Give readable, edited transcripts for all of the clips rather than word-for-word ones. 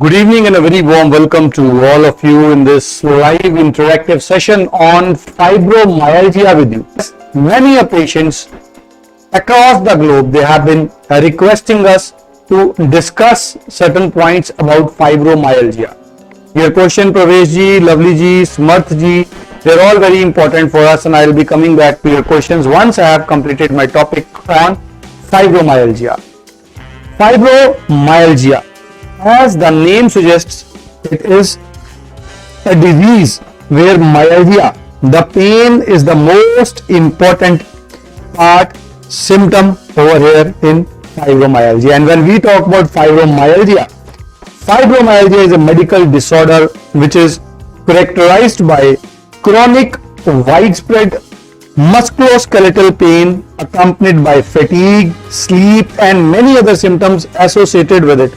Good evening and a very warm welcome to all of you in this live interactive session on fibromyalgia with you. Many patients across the globe, they have been requesting us to discuss certain points about fibromyalgia. Your question, Pravesh ji, Lovely ji, Smarth ji, they're all very important for us, and I'll be coming back to your questions once I have completed my topic on fibromyalgia. Fibromyalgia, as the name suggests, it is a disease where myalgia, the pain, is the most important symptom over here in fibromyalgia. And when we talk about fibromyalgia is a medical disorder which is characterized by chronic, widespread musculoskeletal pain accompanied by fatigue, sleep, and many other symptoms associated with it.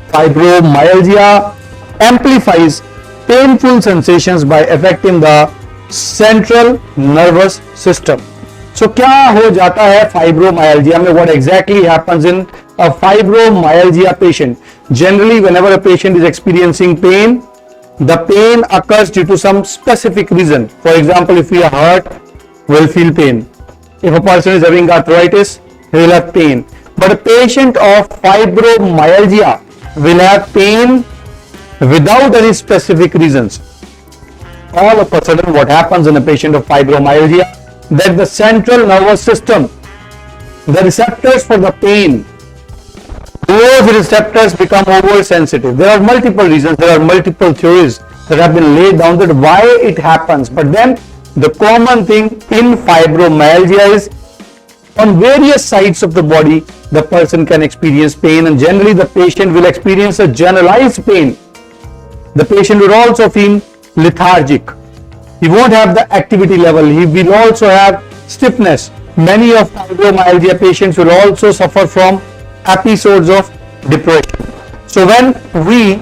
Fibromyalgia amplifies painful sensations by affecting the central nervous system. So क्या हो जाता है fibromyalgia में? What exactly happens in a fibromyalgia patient? Generally, whenever a patient is experiencing pain, the pain occurs due to some specific reason. For example, if we are hurt, we'll feel pain. If a person is having arthritis, he will have pain. But a patient of fibromyalgia will have pain without any specific reasons. All of a sudden, what happens in a patient of fibromyalgia, that the central nervous system, the receptors for the pain, those receptors become oversensitive. There are multiple reasons, there are multiple theories that have been laid down that why it happens. But then the common thing in fibromyalgia is on various sides of the body, the person can experience pain, and generally the patient will experience a generalized pain. The patient will also feel lethargic. He won't have the activity level. He will also have stiffness. Many of fibromyalgia patients will also suffer from episodes of depression. So when we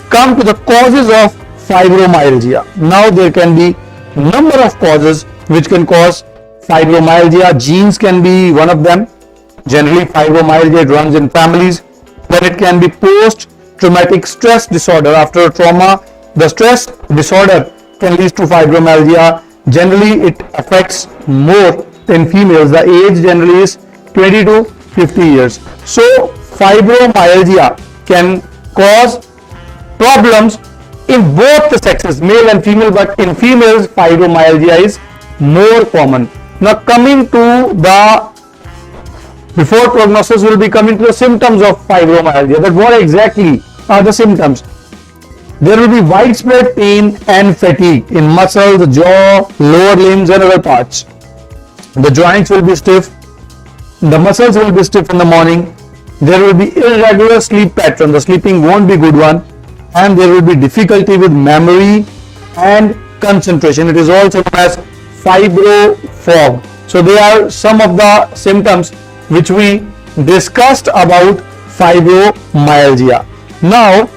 come to the causes of fibromyalgia, now there can be number of causes which can cause fibromyalgia. Genes can be one of them. Generally, fibromyalgia runs in families. Then it can be post-traumatic stress disorder. After a trauma, the stress disorder can lead to fibromyalgia. Generally, it affects more in females. The age generally is 20 to 50 years. So, fibromyalgia can cause problems in both the sexes, male and female, but in females, fibromyalgia is more common. Now, coming to the before prognosis, will be coming to the symptoms of fibromyalgia. But what exactly are the symptoms? There will be widespread pain and fatigue in muscles, jaw, lower limbs, and other parts. The joints will be stiff. The muscles will be stiff in the morning. There will be irregular sleep pattern. The sleeping won't be good one, and there will be difficulty with memory and concentration. It is also known as fibro fog. So they are some of the symptoms which we discussed about fibromyalgia. Now,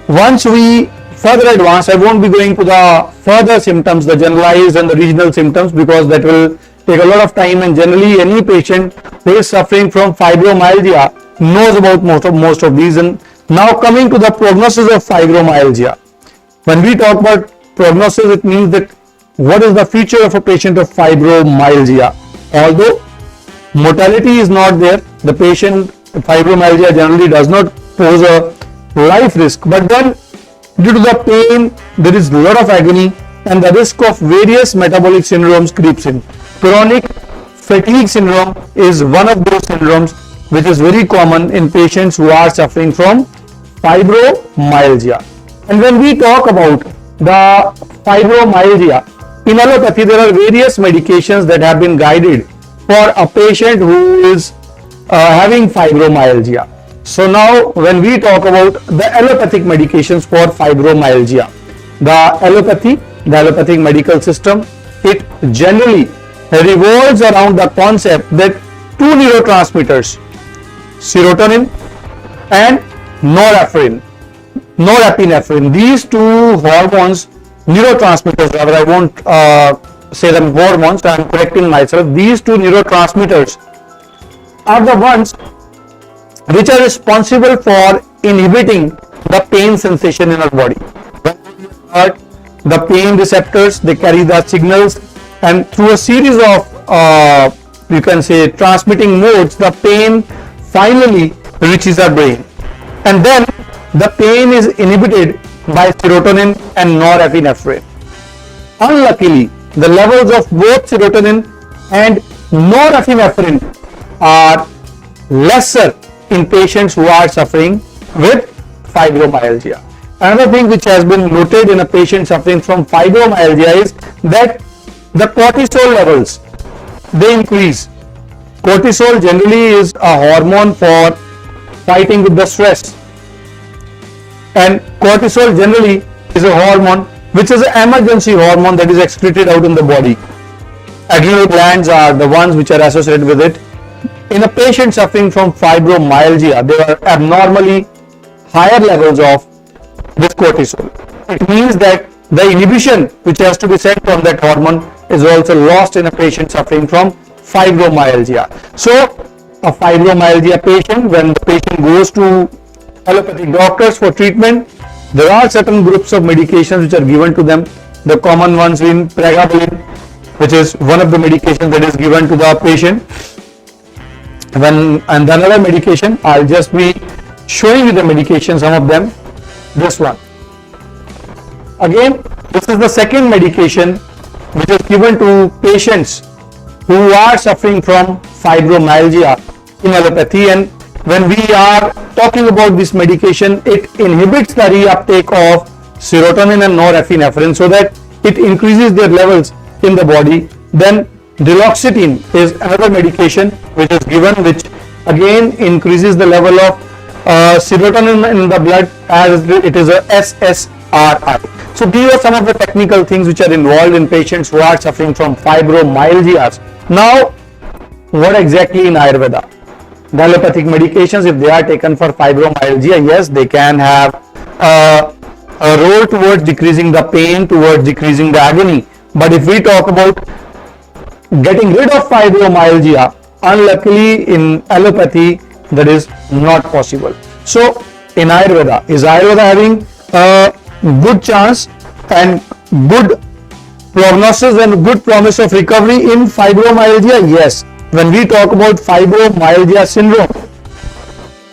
once we further advance, I won't be going to the further symptoms, the generalized and the regional symptoms, because that will take a lot of time, and generally any patient who is suffering from fibromyalgia knows about most of these. And now coming to the prognosis of fibromyalgia. When we talk about prognosis, it means that what is the future of a patient of fibromyalgia. Although mortality is not there, the patient fibromyalgia generally does not pose a life risk, but then due to the pain, there is a lot of agony, and the risk of various metabolic syndromes creeps in. Chronic fatigue syndrome is one of those syndromes which is very common in patients who are suffering from fibromyalgia. And when we talk about the fibromyalgia, in allopathy, there are various medications that have been guided for a patient who is having fibromyalgia. So now when we talk about the allopathic medications for fibromyalgia, the allopathic medical system, it generally revolves around the concept that two neurotransmitters, serotonin and norepinephrine, these two hormones, neurotransmitters, rather, I won't say them hormones, I am correcting myself. These two neurotransmitters are the ones which are responsible for inhibiting the pain sensation in our body. Hurt, the pain receptors, they carry the signals, and through a series of you can say transmitting modes, the pain finally reaches our brain, and then the pain is inhibited by serotonin and norepinephrine. Unluckily, the levels of both serotonin and norepinephrine are lesser in patients who are suffering with fibromyalgia. Another thing which has been noted in a patient suffering from fibromyalgia is that the cortisol levels, they increase. Cortisol generally is a hormone for fighting with the stress, and cortisol generally is a hormone which is an emergency hormone that is excreted out in the body. Adrenal glands are the ones which are associated with it. In a patient suffering from fibromyalgia, there are abnormally higher levels of this cortisol. It means that the inhibition which has to be sent from that hormone is also lost in a patient suffering from fibromyalgia. So a fibromyalgia patient, when the patient goes to allopathic doctors for treatment, there are certain groups of medications which are given to them. The common ones being pregabalin, which is one of the medications that is given to the patient. And another medication, I'll just be showing you the medication, some of them. This one. Again, this is the second medication which is given to patients who are suffering from fibromyalgia in allopathy, and when we are talking about this medication, it inhibits the reuptake of serotonin and norepinephrine so that it increases their levels in the body. Then duloxetine is another medication which is given, which again increases the level of serotonin in the blood, as it is a SSRI. So these are some of the technical things which are involved in patients who are suffering from fibromyalgia. Now, what exactly in Ayurveda? The allopathic medications, if they are taken for fibromyalgia, yes, they can have a role towards decreasing the pain, towards decreasing the agony. But if we talk about getting rid of fibromyalgia, unluckily in allopathy, that is not possible. So in Ayurveda, is Ayurveda having a good chance and good prognosis and good promise of recovery in fibromyalgia? Yes. When we talk about fibromyalgia syndrome,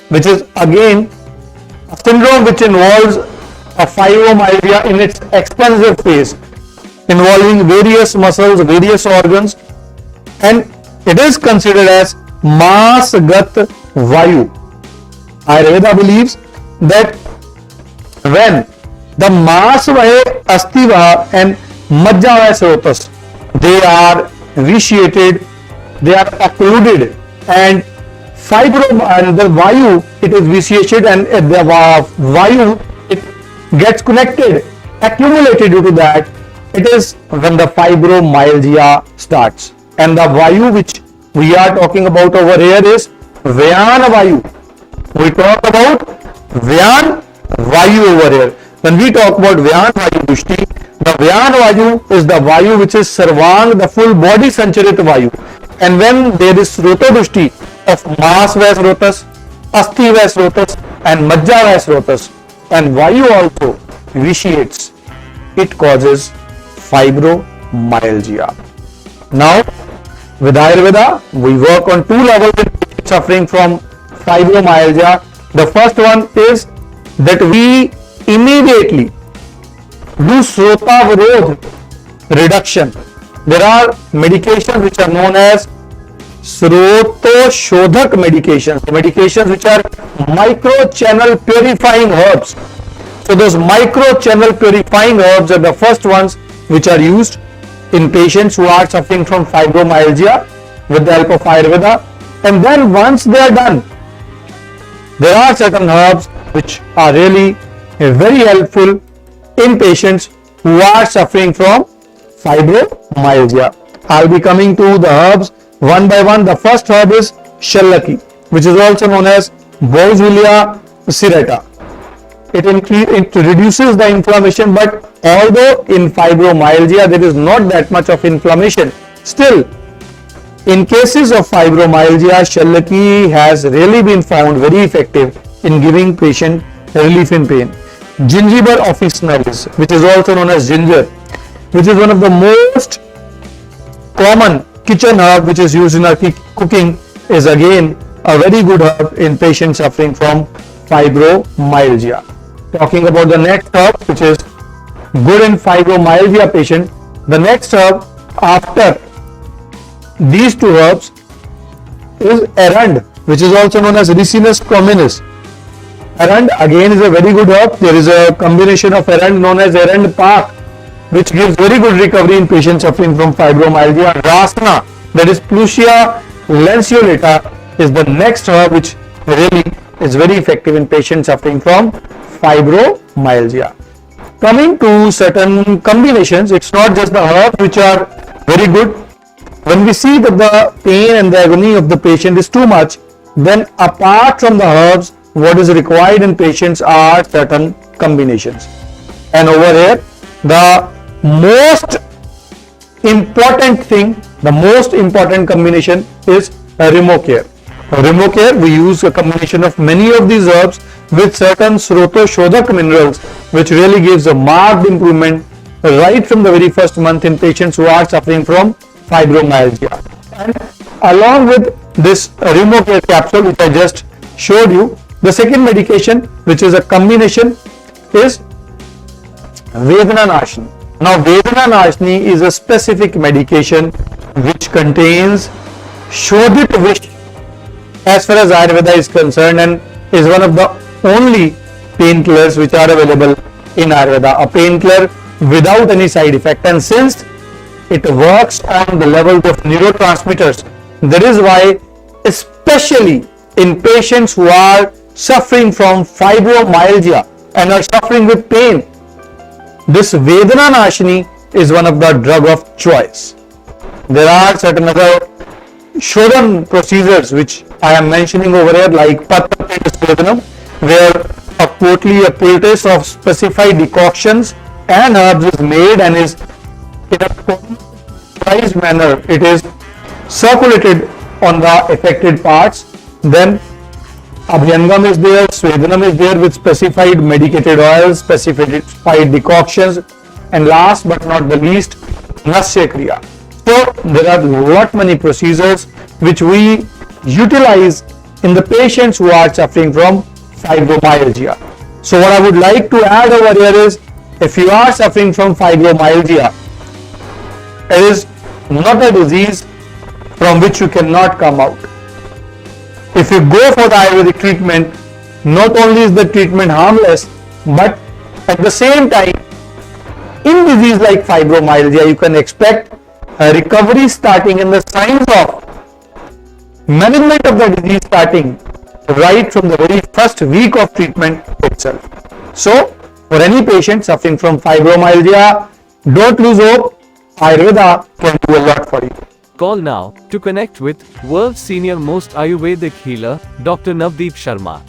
which is again a syndrome which involves a fibromyalgia in its expansive phase, involving various muscles, various organs, and it is considered as Masgat Vayu. Ayurveda believes that when the Masvaya, Astiva and Majjavaya Srotas, they are vitiated, they are occluded, and and the Vayu, it is vitiated, and the Vayu, it gets connected, accumulated due to that, it is when the fibromyalgia starts. And the Vayu which we are talking about over here is Vyana Vayu. We talk about Vyan Vayu over here. When we talk about Vyan Vayu Dushti, the Vyan Vayu is the Vayu which is Sarvang, the full body Sancharit Vayu. And when there is Srota Dushti of Mas Vaisrotas, Asti Vaisrotas and Majja Vaisrotas, and Vayu also vitiates, it causes fibromyalgia. Now, with Ayurveda, we work on two levels in suffering from fibromyalgia. The first one is that we immediately do Srota reduction. There are medications which are known as Srotoshodhak medications, medications which are micro-channel purifying herbs. So those micro-channel purifying herbs are the first ones which are used in patients who are suffering from fibromyalgia with the help of Ayurveda. And then once they are done, there are certain herbs which are really very helpful in patients who are suffering from fibromyalgia. I'll be coming to the herbs one by one. The first herb is Shallaki, which is also known as Boswellia serrata. It reduces the inflammation, but although in fibromyalgia there is not that much of inflammation, still in cases of fibromyalgia, Shallaki has really been found very effective in giving patient relief in pain. Gingiber officinalis, which is also known as ginger, which is one of the most common kitchen herb which is used in our cooking, is again a very good herb in patients suffering from fibromyalgia. Talking about the next herb which is good in fibromyalgia patient, the next herb after these two herbs is arund, which is also known as Ricinus communis. Arund again is a very good herb. There is a combination of arund known as arund pak, which gives very good recovery in patients suffering from fibromyalgia. Rasna, that is Plusia lanceolata, is the next herb which really is very effective in patients suffering from fibromyalgia. Coming to certain combinations, it's not just the herbs which are very good. When we see that the pain and the agony of the patient is too much, then apart from the herbs, what is required in patients are certain combinations. And over here, the most important thing, the most important combination is Remocare. Remocare, we use a combination of many of these herbs with certain Srotoshodhak minerals, which really gives a marked improvement right from the very first month in patients who are suffering from fibromyalgia. And along with this Remocare capsule which I just showed you, the second medication which is a combination is Vedananashini. Now Vedananashini is a specific medication which contains Shodhit Vish as far as Ayurveda is concerned, and is one of the only painkillers which are available in Ayurveda, a painkiller without any side effect. And since it works on the level of neurotransmitters, that is why, especially in patients who are suffering from fibromyalgia and are suffering with pain, this Vedananashini is one of the drug of choice. There are certain other Shodhan procedures which I am mentioning over here, like Patrapetasvedanam, where a poultice of specified decoctions and herbs is made and is in a precise manner, it is circulated on the affected parts. Then Abhyangam is there, Swedanam is there with specified medicated oils, specified decoctions, and last but not the least, Nasya Kriya. So there are lot many procedures which we utilize in the patients who are suffering from fibromyalgia. So what I would like to add over here is, if you are suffering from fibromyalgia, it is not a disease from which you cannot come out. If you go for the Ayurvedic treatment, not only is the treatment harmless, but at the same time, in disease like fibromyalgia, you can expect a recovery starting in the signs of management of the disease starting right from the very first week of treatment itself. So, for any patient suffering from fibromyalgia, don't lose hope. Ayurveda can do a lot for you. Call now to connect with world's senior most Ayurvedic healer, Dr. Navdeep Sharma.